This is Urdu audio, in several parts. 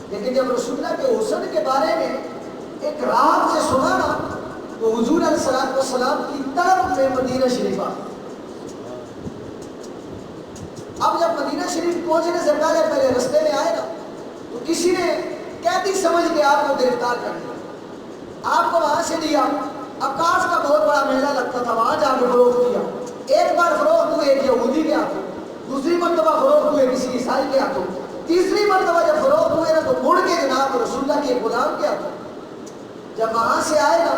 لیکن جب رسول اللہ کے حسن کے بارے میں ایک راحت سے سنا نا تو حضور علیہ السلام کی طرف میں مدینہ شریف آ. اب جب مدینہ شریف پہنچنے سے پہلے رستے میں آئے نا تو کسی نے قیدی سمجھ کے آپ کو گرفتار کر لیا, آپ کو وہاں سے لیا. عکاس کا بہت بڑا میلہ لگتا تھا, وہاں جا کے فروخت کیا. ایک بار فروخت ہوئے ایک یہودی کے ہاتھوں, دوسری مرتبہ فروخت ہوئے کسی عیسائی کے ہاتھوں, تیسری مرتبہ جب فروخت ہوئے نا تو مڑ کے جناب رسول اللہ کے ایک غلام کے ہاتھوں. جب وہاں سے آئے نا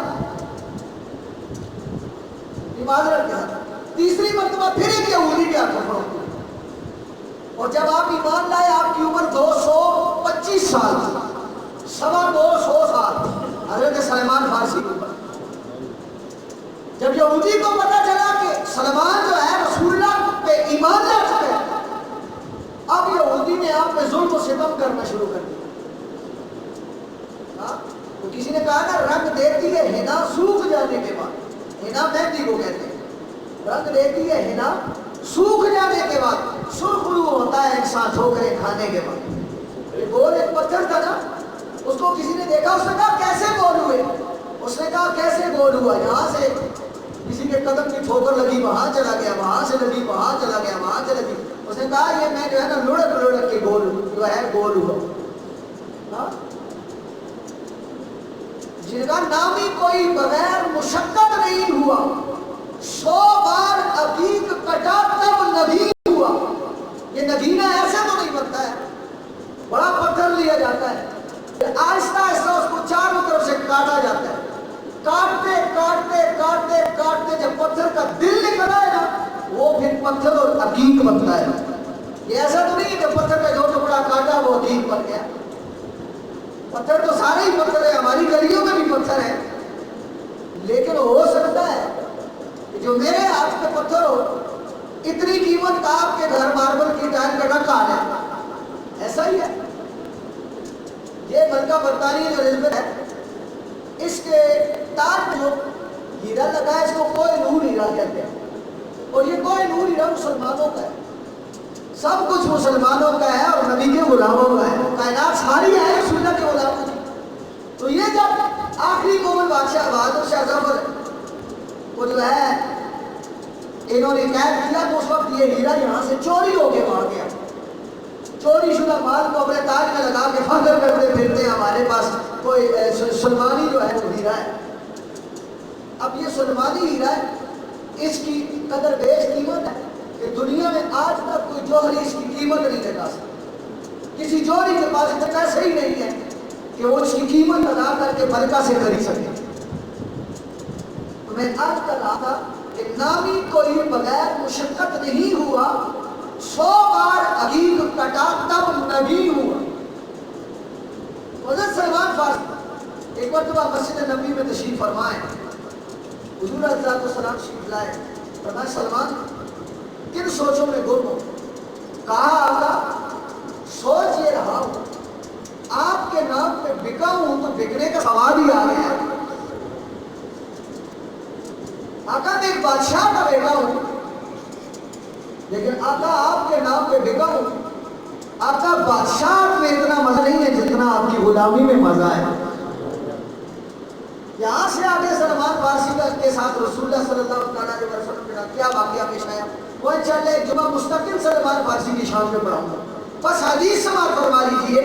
معذرت کے ہاتھ, تیسری مرتبہ پھر ایک یہودی کے ہاتھوں فروخت ہوئے. اور جب آپ ایمان لائے آپ کی عمر 225 سال تھی, 225 سال حضرت سلمان فارسی کے اوپر. جب یہودی کو پتا چلا کہ سلمان جو ہے رسول اللہ پہ ایمان لا چکے, اب یہودی نے آپ پہ ظلم و ستم کرنا شروع کر دیا. تو کسی نے کہا نا رنگ دیتی ہے ہنا سوکھ جانے کے بعد, ہنا مہندی کو کہتے ہیں, رنگ دیتی ہے ہنا سوکھ جانے کے بعد, سرخرو ہوتا ہے انسان ٹھوکریں کھانے کے بعد. یہ گول ایک پتھر تھا نا, اس کو کسی نے دیکھا, اس نے کہا کیسے گول ہوئے؟ اس نے کہا کیسے گول ہوا, یہاں سے کسی کے قدم کی ٹھوکر لگی, وہاں چلا گیا, وہاں سے لگی, وہاں چلا گیا, وہاں سے لگی. اس نے کہا یہ میں جو ہے نا لڑک کے گول جو ہے گول ہوا. جن کا نامی کوئی بغیر مشقت نہیں ہوا, 100 بار عقیق کٹا تب نبی ہوا. یہ نگینہ ایسے تو نہیں بنتا ہے, بڑا پتھر لیا جاتا ہے, آہستہ آہستہ اس کو چاروں طرف سے کاٹا جاتا ہے. کاٹتے کاٹتے کاٹتے کاٹتے جب پتھر کا دل نکل آئے نا وہ پھر پتھر اور عقیق بنتا ہے. یہ ایسا تو نہیں ہے کہ پتھر کا جو ٹکڑا کاٹا وہ عقیق بن گیا. پتھر تو سارے ہی پتھر ہے, ہماری گلیوں میں بھی پتھر ہے, لیکن ہو سکتا ہے کہ جو میرے ہاتھ پہ پتھر ہو اتنی قیمت کا آپ کے گھر ماربل کی ٹائل کا رکھا ہے. ایسا ہی ہے. یہ ملکہ برطانیہ جو الزبتھ ہے, اس کے تاج جو ہیرا لگا ہے اس کو کوہ نور ہیرا کہتے ہیں, اور یہ کوہ نور ہیرا مسلمانوں کا ہے. سب کچھ مسلمانوں کا ہے اور نبی کے غلاموں کا ہے. کائنات ساری ہے رسول اللہ کے غلاموں کی. تو یہ جب آخری مومن بادشاہ بہادر شاہ ظفر وہ جو ہے انہوں نے قید کیا تو اس وقت یہ ہیرا یہاں سے چوری ہو کے وہاں گیا. چوری شدہ مال کو اپنے تاج میں لگا کے فخر کرتے پھرتے ہیں ہمارے پاس کوئی سلمانی جو ہے وہ ہیرا ہے. اب یہ سلمانی ہیرا ہے, اس کی قدر بیش قیمت ہے کہ دنیا میں آج تک کوئی جوہری اس کی قیمت نہیں لگا سکتا. کسی جوہری کے پاس اتنا ایسا ہی نہیں ہے کہ وہ اس کی قیمت ادا کر کے ملکہ سے خرید سکے. تو میں آج کل رہا تھا کہ نامی کوئی بغیر مشقت نہیں ہوا, 100 بار عقیق کٹا تب نبی ہوا. حضرت سلمان فارسی ایک مرتبہ مسجد نبی میں تشریف فرمائے, حضور علیہ السلام تشریف لائے, فرمایا سلمان کن سوچوں میں گم ہو؟ کہا آقا سوچ یہ رہا ہوں آپ کے نام پہ بکا ہوں تو بکنے کا سوال ہی آ گیا. آقا میں ایک بادشاہ کا بیٹا ہوں, لیکن آقا آپ کے نام پہ بکا ہوں. آقا بادشاہ میں اتنا مزہ نہیں ہے جتنا آپ کی غلامی میں مزہ ہے. یہاں سے آگے سلمان فارسی کے ساتھ رسول اللہ صلی اللہ علیہ وسلم کا کیا واقعہ پیش آیا وہ انشاءاللہ ایک جمعہ مستقل سلمان فارسی کی شان میں پڑھاؤں گا. بس حدیث سماعت فرما لیجیے.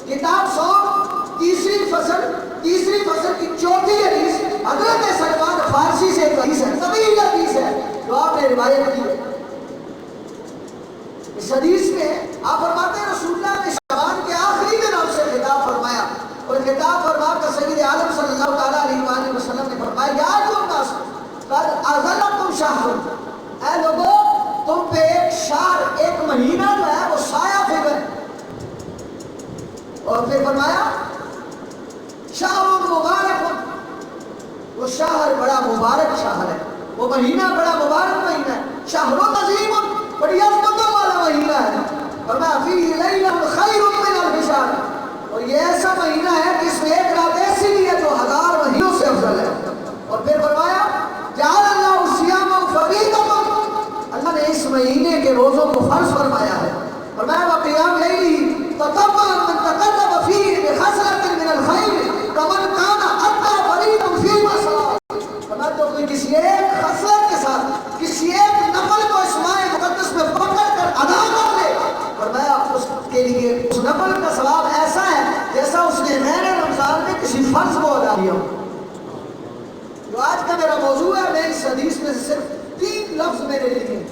کتاب 100 تیسری فصل کی 4تھی حدیث حضرت سلمان فارسی سے ایک حدیث ہے, طویل حدیث ہے جو آپ نے روایت کی ہے. اس حدیث میں آپ فرماتے ہیں رسول اللہ نے شعبان کے آخری دنوں سے خطاب فرمایا, اور خطاب فرما کر سید عالم صلی اللہ تعالیٰ علیہ وسلم نے فرمایا یا ایھا الناس قد اظلکم شہر, اے لوگوں تم پہ ایک شہر ایک مہینہ جو ہے وہ سایہ فکر. اور پھر فرمایا شہر مبارک, وہ شہر بڑا مبارک شہر ہے, وہ مہینہ بڑا مبارک مہینہ ہے. شہر عظیم, بڑی عظمتوں والا مہینہ ہے. فرمایا فیہ لیلۃ خیر من الف شہر, اور یہ ایسا مہینہ ہے کہ اس میں ایک رات ایسی بھی ہے جو 1000 مہینوں سے افضل ہے. اور پھر فرمایا جعل اللہ صیامہ فریضۃ, اللہ نے اس مہینے کے روزوں کو فرض فرمایا ہے. فرمایا وقیام لیلہ تطوع من تقرب بخصلۃ من الخیر کمن کان حتی فرید فیما صلاح. فرمایا جو کوئی کسی ایک خصلت کے ساتھ کسی ایک نفل کو اسماء مقدس میں پکڑ کر ادا کر لے، فرمایا اس کے لیے اس نفل کا ثواب ایسا ہے جیسا اس نے غیر رمضان میں کسی فرض کو ادا کیا. جو آج کا میرا موضوع ہے، میں اس حدیث میں سے صرف 3 لفظ میرے لیے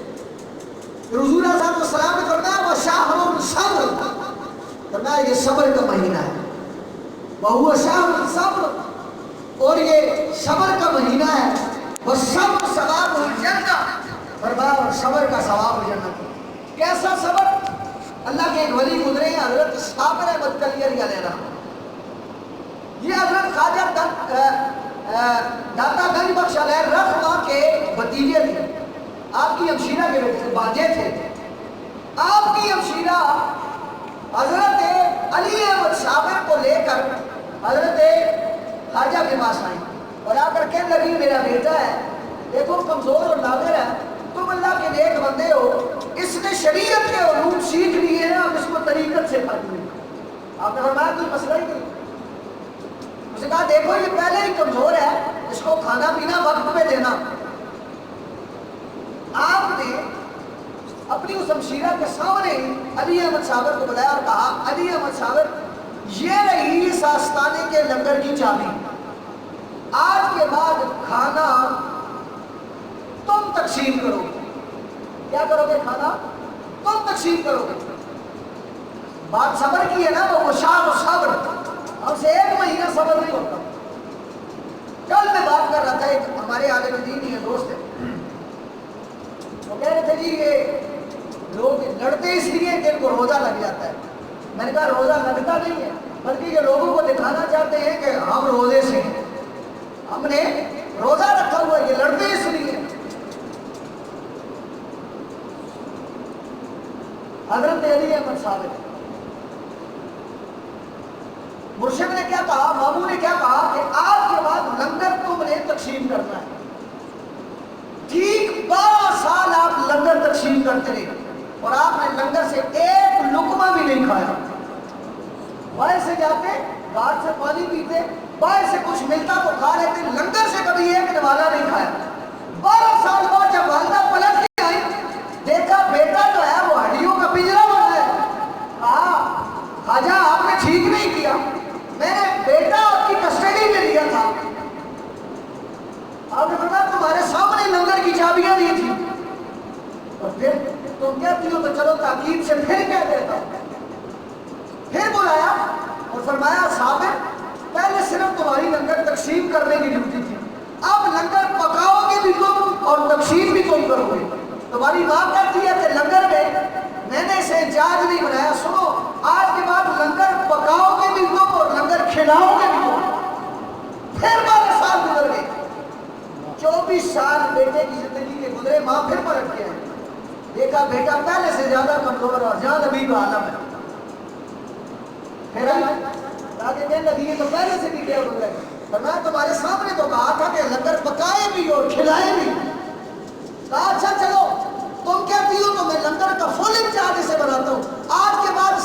حضور صلی اللہ علیہ وسلم نے فرمایا وہ شہر صبر، فرمایا یہ صبر کا مہینہ ہے. وہ شہر صبر، اور یہ صبر کا مہینہ ہے. وہ صبر ثواب الجنہ، فرمایا اور صبر کا ثواب جنت. کیسا صبر؟ اللہ کے ایک ولی گزرے ہیں حضرت صابر احمد کلیری علیہ الرحمہ. یہ حضرت خواجہ داتا گنج بخش علیہ الرحمہ کے بھتیجے تھے. آپ کی ہمشیرہ کے بانجے تھے. آپ کی ہمشیرہ حضرت علی احمد صابر کو لے کر حضرت خواجہ کے پاس آئی اور آ کر کہنے لگی میرا بیٹا ہے، دیکھو کمزور اور لاغر ہے، تم اللہ کے نیک بندے ہو، اس نے شریعت کے علوم سیکھ لیے ہیں، اب اس کو طریقت سے پڑھیں. آپ نے فرمایا کوئی مسئلہ ہی نہیں. اس نے کہا دیکھو یہ پہلے ہی کمزور ہے، اس کو کھانا پینا وقت پہ دینا. آپ نے اپنی اس ہمشیرہ کے سامنے علی احمد صابر کو بلایا اور کہا علی احمد صابر یہ رہی اس آستانے کے لنگر کی چابی، آج کے بعد کھانا تم تقسیم کرو گے. کیا کرو گے؟ کھانا تم تقسیم کرو گے. بات صبر کی ہے نا، وہ شاہ و صبر. ہم سے 1 مہینہ صبر نہیں ہوتا. کل میں بات کر رہا تھا، ایک ہمارے عالم دین ہی ہے، دوست ہے، وہ کہہ رہے تھے جی یہ لوگ لڑتے اس لیے کہ ان کو روزہ لگ جاتا ہے. میں نے کہا روزہ لگتا نہیں ہے، بلکہ یہ لوگوں کو دکھانا چاہتے ہیں کہ ہم روزے سے ہیں، ہم نے روزہ رکھا ہوا ہے، یہ لڑتے اس لیے. حضرت علی احمد صابر مرشد نے کیا کہا، ماموں نے کیا کہا کہ آج کے بعد لنگر تم نے تقسیم کرنا ہے. ٹھیک 12 سال آپ لنگر تقسیم کرتے رہے اور آپ نے لنگر سے 1 لقمہ بھی نہیں کھایا. باہر سے جاتے گاٹ سے پانی پیتے، باہر سے کچھ ملتا تو کھا لیتے، لنگر سے کبھی 1 نوالا نہیں کھایا. 12 سال بعد جب والدہ پلٹ کے آئی، دیکھا بیٹا جو ہے وہ ہڈیوں کا پنجرا بنا ہے. کہا خواجہ آپ نے ٹھیک نہیں کیا، میں نے بیٹا آپ کی کسٹڈی میں لیا تھا. آپ نے فرمایا تمہارے سامنے لنگر کی چابیاں دی تھی، اور پھر تم کہتی ہو تو چلو تاکید سے پھر کہہ دیتا ہوں. پھر بلایا اور فرمایا صابر پہلے صرف تمہاری لنگر تقسیم کرنے کی ڈیوٹی تھی، اب لنگر پکاؤ گے بھی تم اور تقسیم بھی تم کرو گے. تمہاری ماں کہتی ہے کہ لنگر میں نے اسے انچارج نہیں بنایا. سنو آج کے بعد لنگر پکاؤ گے بھی تم اور لنگر کھلاؤ گے بھی تم. پھر 12 سال گزر گئے. 24 سال بیٹے کی زندگی کے گزرے. ماں پھر پلٹ کے آئی، دیکھا بیٹا پہلے سے زیادہ کمزور اور جان ابھی کا عالم ہے. پھر آگے کہنے لگی یہ تو پہلے سے بھی کیا گزرے. فرمایا تمہارے سامنے تو کہا تھا کہ لنگر پکائے بھی اور کھلائے بھی. کہا اچھا چلو تم کہتی ہو تو میں لنگر کا فل انچارج سے بناتا ہوں. آج کے بعد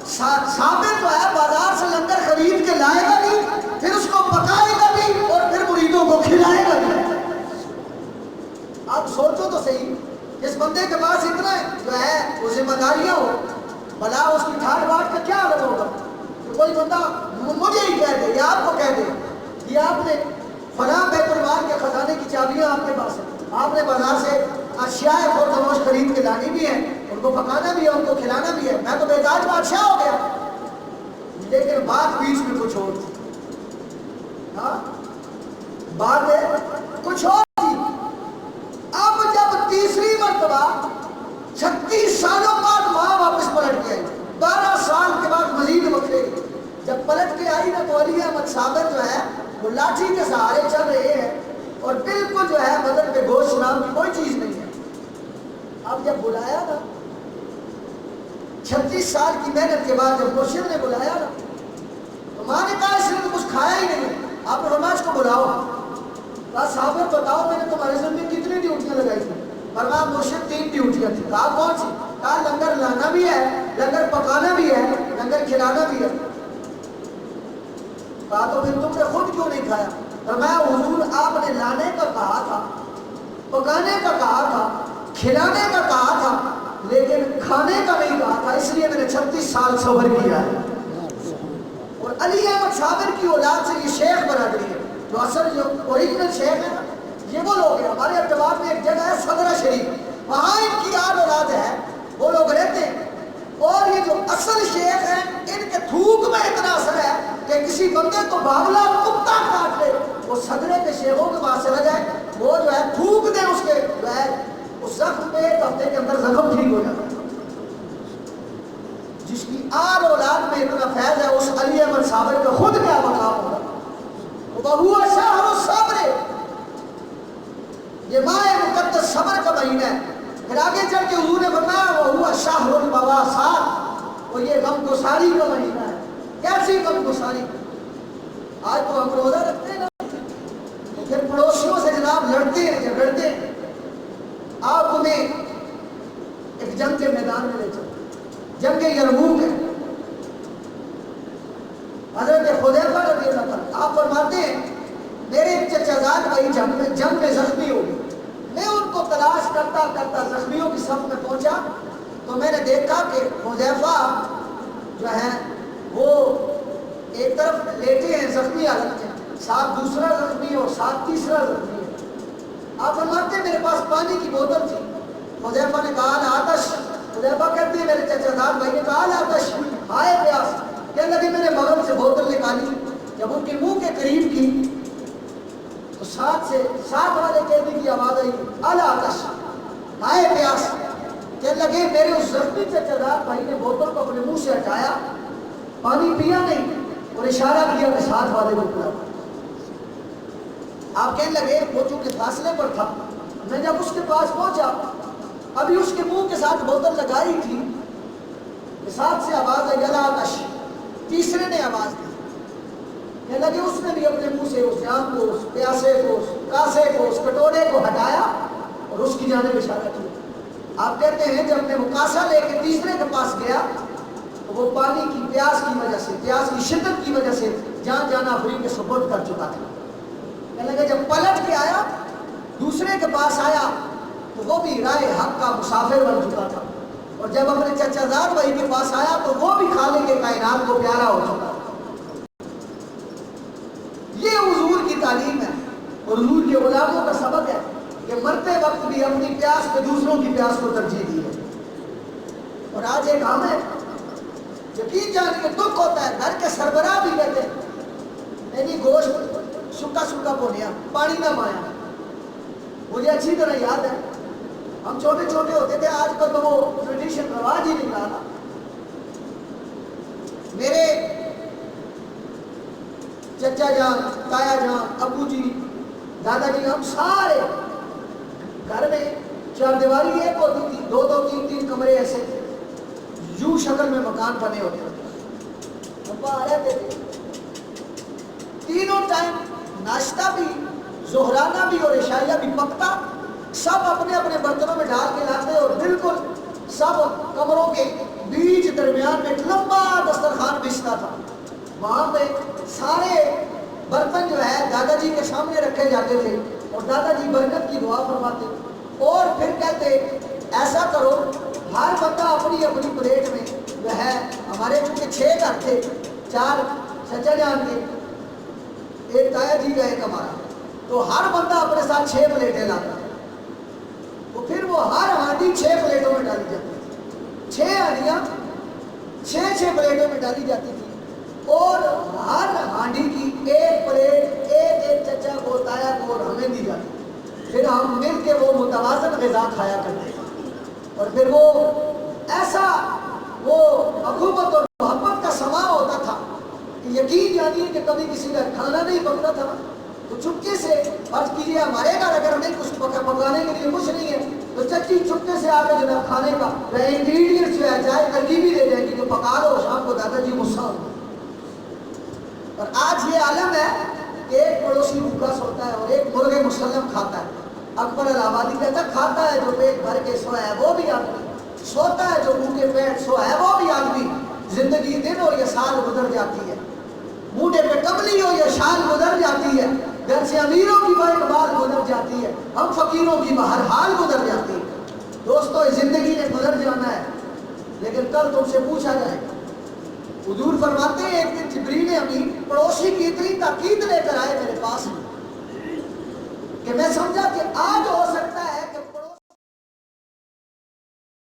صابر جو ہے بازار سے لنگر خرید کے لائے گا نہیں، پھر اس کو پکائے گا بھی اور پھر مریدوں کو کھلائے گا بھی. آپ سوچو تو صحیح، جس بندے کے پاس اتنا جو ہے وہ ذمہ داریاں ہو، بھلا اس کی ٹھاٹ باٹ کا کیا حالت ہوگا. کہ کوئی بندہ مجھے ہی کہہ دے یا آپ کو کہہ دے کہ آپ نے فلاں بیت المال کے خزانے کی چابیاں آپ کے پاس ہیں، آپ نے بازار سے اشیاء خورد خرید کے لانی بھی ہے، ان کو پکانا بھی ہے، ان کو کھلانا بھی ہے. میں تو بیتاج بادشاہ ہو گیا. لیکن بات بیچ میں کچھ اور تھی. ہاں بات کچھ اور تھی. اب جب تیسری مرتبہ 36 سالوں بعد ماں واپس پلٹ کے آئی، 12 سال کے بعد مزید وقفے، جب پلٹ کے آئی نا تو علی احمد صابر جو ہے وہ لاٹھی کے سہارے چل رہے ہیں اور بالکل جو ہے بدن پہ گوشت نام کی کوئی چیز نہیں ہے. اب جب بلایا نا 36 سال کی محنت کے بعد جب مرشد نے بلایا نا تو ماں نے کہا اس نے تو کچھ کھایا ہی نہیں. آپ نے فرمایا اس کو بلاؤ. کہا صابر بتاؤ میں نے تمہارے ذمہ کتنی ڈیوٹیاں لگائی تھی. فرمایا مرشد 3 ڈیوٹیاں تھیں. کہا کون سی؟ کہا لنگر لانا بھی ہے، لنگر پکانا بھی ہے، لنگر کھلانا بھی ہے. کہا تو پھر تم نے خود کیوں نہیں کھایا؟ فرمایا حضور آپ نے لانے کا کہا تھا، پکانے کا کہا تھا، کھلانے کا کہا تھا، لیکن کھانے کا نہیں کہا تھا، اس لیے میں نے 36 سال صبر کیا ہے۔ اور علی احمد صابر کی اولاد سے یہ شیخ برادری ہے، جو اصل جو اوریجنل شیخ ہے نا، یہ وہ لوگ ہیں۔ ہمارے اعتبار میں ایک جگہ ہے صدرہ شریف، وہاں ان کی آل اولاد ہے، وہ لوگ رہتے ہیں۔ اور یہ جو اصل شیخ ہیں ان کے تھوک میں اتنا اثر ہے کہ کسی بندے کو باولا کتا کاٹ لے، وہ صدرے کے شیخوں کے پاس چلا جائے، وہ جو ہے تھوک دیں اس کے جو ہے اس زخم پہ، ایک ہفتے کے اندر زخم ٹھیک ہو جاتا ہے۔ جس کی آل اولاد میں اتنا فیض ہے، اس علی احمد صابر کا خود کیا مقام ہوگا؟ وَهُوَ شَهْرُ الصَّبْرِ، یہ ماہ مقدس صبر کا مہینہ ہے۔ پھر آگے چل کے حضور نے فرمایا وَهُوَ شَهْرُ الْمَوَاسَاتِ، اور یہ غم گساری کا مہینہ ہے۔ کیسی غم گساری؟ آج تو ہم روزہ رکھتے ہیں نا، تو پھر پڑوسیوں سے جناب لڑتے ہیں جھگڑتے ہیں، آپ انہیں ایک جنگ کے میدان میں لے چلتے، جنگ یرموک ہے۔ حضرت حذیفہ رضی اللہ عنہ آپ فرماتے ہیں میرے چچا زاد بھائی جنگ میں زخمی ہو گئے، میں ان کو تلاش کرتا کرتا زخمیوں کی صف میں پہنچا تو میں نے دیکھا کہ حذیفہ جو ہے وہ ایک طرف لیٹے ہیں زخمی حالت میں، ساتھ دوسرا زخمی اور ساتھ تیسرا زخمی ہے۔ آپ فرماتے ہیں میرے پاس پانی کی بوتل تھی، حذیفہ نے کہا آتش، حذیفہ کہتے ہیں میرے چچا زاد بھائی نے کہا آتش، ہائے پیاس، کہنے لگے میں نے بغل سے بوتل نکالی، جب ان کے منہ کے قریب کی تو ساتھ والے قیدی کی آواز آئی آتش، ہائے پیاس، کہنے لگے میرے اس زخمی چچا زاد بھائی نے بوتل کو اپنے منہ سے ہٹایا، پانی پیا نہیں اور اشارہ کیا کہ ساتھ والے کو پلا۔ آپ کہنے لگے وہ چونکہ فاصلے پر تھا، میں جب اس کے پاس پہنچا ابھی اس کے منہ کے ساتھ بوتل لگائی تھی، ساتھ سے آواز آئی آتش، تیسرے نے آواز دی، کہنے لگے اس نے بھی اپنے منہ سے اس جام کو، اس پیاسے کو، اس کاسے کو، اس کٹورے کو ہٹایا اور اس کی جانب اشارہ کیا۔ آپ کہتے ہیں جب میں وہ کاسا لے کے تیسرے کے پاس گیا تو وہ پانی کی پیاس کی وجہ سے، پیاس کی شدت کی وجہ سے جان جانا فری کے سپرد کر چکا تھا۔ کہنے لگے جب پلٹ کے آیا دوسرے کے پاس آیا تو وہ بھی راہ حق کا مسافر بن چکا تھا، اور جب اپنے چچا زاد بھائی کے پاس آیا تو وہ بھی خالق کائنات کو پیارا ہو چکا تھا۔ یہ حضور کی تعلیم ہے اور حضور کے غلاموں کا سبق ہے کہ مرتے وقت بھی اپنی پیاس پہ دوسروں کی پیاس کو ترجیح دی ہے۔ اور آج ایک عام ہے، یقین جان کے دکھ ہوتا ہے، گھر کے سربراہ بھی کہتے ہیں نہیں گوشت سکا سکا بولیا پانی نہ مایا۔ مجھے اچھی طرح یاد ہے ہم چھوٹے چھوٹے ہوتے تھے، آج کل تو وہ ٹریڈیشن رواج ہی نہیں رہا۔ میرے چچا جان، تایا جان، ابو جی، دادا جی، ہم سارے گھر میں چار دیواری ایک ہوتی تھی، دو دو تین تین کمرے ایسے یوں شکل میں مکان بنے ہوتے تھے، ہم وہاں رہتے تھے۔ تینوں ٹائم ناشتہ بھی، ظہرانہ بھی اور عشائیہ بھی پکتا، سب اپنے اپنے برتنوں میں ڈال کے لاتے اور بالکل سب کمروں کے بیچ درمیان میں ایک لمبا دسترخوان بچھتا تھا، وہاں پہ سارے برتن جو ہے دادا جی کے سامنے رکھے جاتے تھے اور دادا جی برکت کی دعا فرماتے اور پھر کہتے ایسا کرو ہر بندہ اپنی اپنی پلیٹ میں جو ہے، ہمارے چونکہ 6 گھر تھے، 4 چچا جان کے، ایک تایا جی کا، ایک ہمارا، تو ہر بندہ اپنے ساتھ 6 پلیٹیں لاتا، تو پھر وہ ہر ہانڈی 6 پلیٹوں میں ڈالی جاتی تھی، 6 ہانڈیاں 6 پلیٹوں میں ڈالی جاتی تھی، اور ہر ہانڈی کی ایک پلیٹ ایک چچا کو، تایا کو اور ہمیں دی جاتی، پھر ہم مل کے وہ متوازن غذا کھایا کرتے، اور پھر وہ ایسا وہ اخوت اور محبت کا سما ہوتا تھا کہ یقین جانیے کہ کبھی کسی کا کھانا نہیں پکتا تھا تو چپکے سے فرض کیجیے ہمارے گھر اگر ہمیں کچھ پکانے کے لیے کچھ نہیں ہے تو چچی چپکے سے آ کے جناب کھانے کا انگریڈینٹس جو ہے چاہے ترکیب بھی دے دیں گی، جو پکا دو شام کو دادا جی غصہ ہو۔ اور آج یہ عالم ہے کہ ایک پڑوسی بھوکا سوتا ہے اور ایک مرغ مسلم کھاتا ہے۔ اکبر الآبادی کہتا کھاتا ہے جو پیٹ بھر کے سویا ہے وہ بھی آدمی، سوتا ہے جو بھوکے پیٹ سویا ہے وہ بھی آدمی، زندگی دن اور یہ سال گزر جاتی ہے، موڈے پہ کملی ہو یا شان گزر جاتی ہے، گھر سے امیروں کی ایک بار گزر جاتی ہے، ہم فقیروں کی ہر حال گزر جاتی ہے۔ دوستو زندگی نے گزر جانا ہے، لیکن کل تم سے پوچھا جائے گا۔ حضور فرماتے ہیں ایک دن جبریل امین پڑوسی کی اتنی تاکید لے کر آئے میرے پاس کہ میں سمجھا کہ آج ہو سکتا ہے